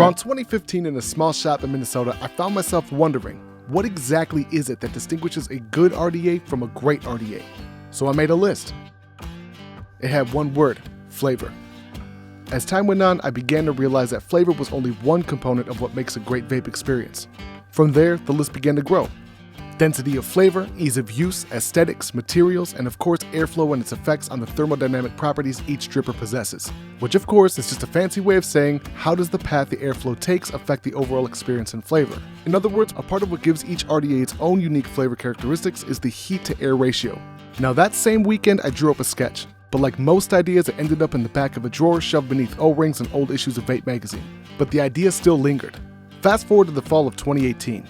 Around 2015 in a small shop in Minnesota, I found myself wondering, what exactly is it that distinguishes a good RDA from a great RDA? So I made a list. It had one word: flavor. As time went on, I began to realize that flavor was only one component of what makes a great vape experience. From there, the list began to grow. Density of flavor, ease of use, aesthetics, materials, and of course airflow and its effects on the thermodynamic properties each dripper possesses. Which of course is just a fancy way of saying, how does the path the airflow takes affect the overall experience and flavor? In other words, a part of what gives each RDA its own unique flavor characteristics is the heat to air ratio. Now that same weekend I drew up a sketch, but like most ideas it ended up in the back of a drawer shoved beneath O-rings and old issues of Vape magazine. But the idea still lingered. Fast forward to the fall of 2018.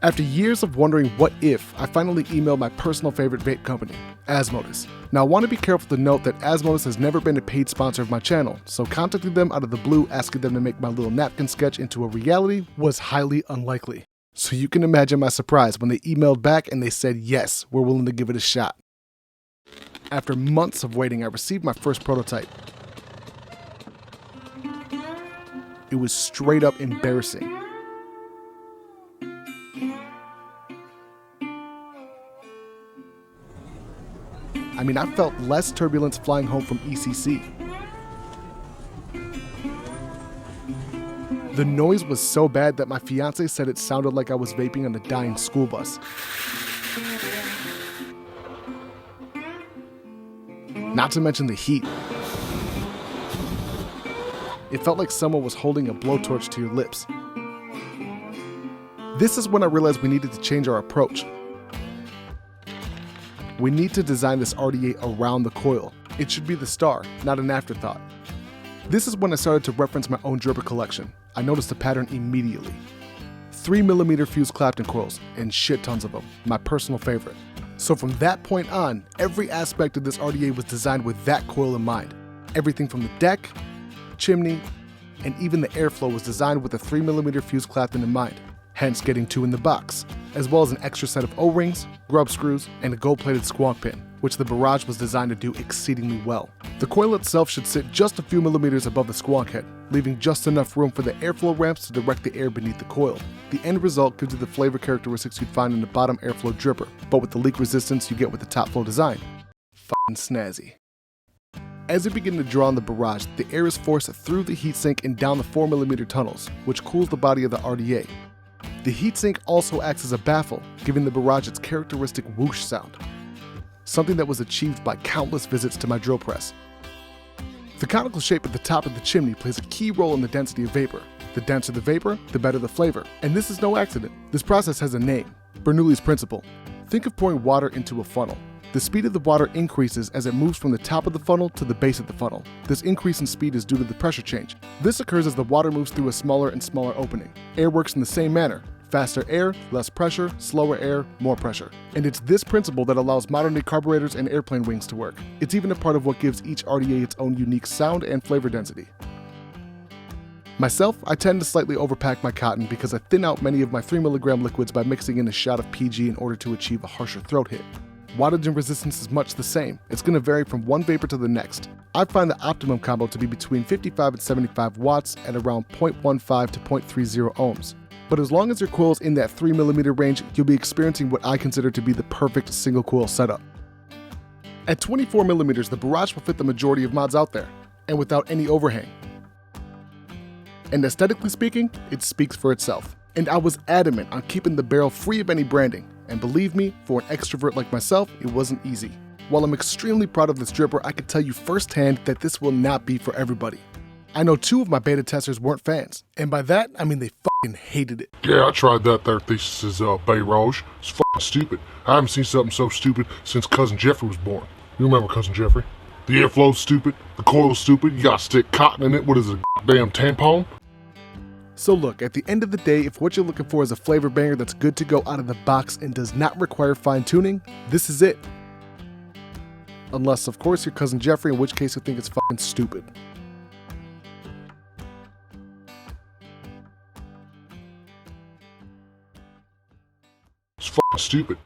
After years of wondering what if, I finally emailed my personal favorite vape company, Asmodus. Now I want to be careful to note that Asmodus has never been a paid sponsor of my channel, so contacting them out of the blue asking them to make my little napkin sketch into a reality was highly unlikely. So you can imagine my surprise when they emailed back and they said yes, we're willing to give it a shot. After months of waiting, I received my first prototype. It was straight up embarrassing. I mean, I felt less turbulence flying home from ECC. The noise was so bad that my fiance said it sounded like I was vaping on a dying school bus. Not to mention the heat. It felt like someone was holding a blowtorch to your lips. This is when I realized we needed to change our approach. We need to design this RDA around the coil. It should be the star, not an afterthought. This is when I started to reference my own dripper collection. I noticed a pattern immediately. 3mm fused Clapton coils, and shit tons of them, my personal favorite. So from that point on, every aspect of this RDA was designed with that coil in mind. Everything from the deck, chimney, and even the airflow was designed with a 3mm fused Clapton in mind, hence getting 2 in the box, as well as an extra set of O-rings, grub screws, and a gold-plated squonk pin, which the Barrage was designed to do exceedingly well. The coil itself should sit just a few millimeters above the squonk head, leaving just enough room for the airflow ramps to direct the air beneath the coil. The end result gives you the flavor characteristics you'd find in the bottom airflow dripper, but with the leak resistance you get with the top flow design. Fucking snazzy. As you begin to draw on the Barrage, the air is forced through the heatsink and down the 4mm tunnels, which cools the body of the RDA. The heatsink also acts as a baffle, giving the Barrage its characteristic whoosh sound, something that was achieved by countless visits to my drill press. The conical shape at the top of the chimney plays a key role in the density of vapor. The denser the vapor, the better the flavor. And this is no accident. This process has a name, Bernoulli's principle. Think of pouring water into a funnel. The speed of the water increases as it moves from the top of the funnel to the base of the funnel. This increase in speed is due to the pressure change. This occurs as the water moves through a smaller and smaller opening. Air works in the same manner. Faster air, less pressure, slower air, more pressure. And it's this principle that allows modern-day carburetors and airplane wings to work. It's even a part of what gives each RDA its own unique sound and flavor density. Myself, I tend to slightly overpack my cotton because I thin out many of my 3mg liquids by mixing in a shot of PG in order to achieve a harsher throat hit. Wattage and resistance is much the same. It's going to vary from one vapor to the next. I find the optimum combo to be between 55 and 75 watts at around 0.15 to 0.30 ohms. But as long as your coil is in that 3mm range, you'll be experiencing what I consider to be the perfect single coil setup. At 24mm, the Barrage will fit the majority of mods out there, and without any overhang. And aesthetically speaking, it speaks for itself. And I was adamant on keeping the barrel free of any branding, and believe me, for an extrovert like myself, it wasn't easy. While I'm extremely proud of this dripper, I can tell you firsthand that this will not be for everybody. I know 2 of my beta testers weren't fans, and by that, I mean they fucking hated it. Yeah, I tried that there Thesis Barrage. It's fucking stupid. I haven't seen something so stupid since Cousin Jeffrey was born. You remember Cousin Jeffrey? The airflow's stupid, the coil's stupid, you gotta stick cotton in it, what is it, a damn tampon? So look, at the end of the day, if what you're looking for is a flavor banger that's good to go out of the box and does not require fine tuning, this is it. Unless, of course, you're Cousin Jeffrey, in which case you think it's fucking stupid. It's fucking stupid.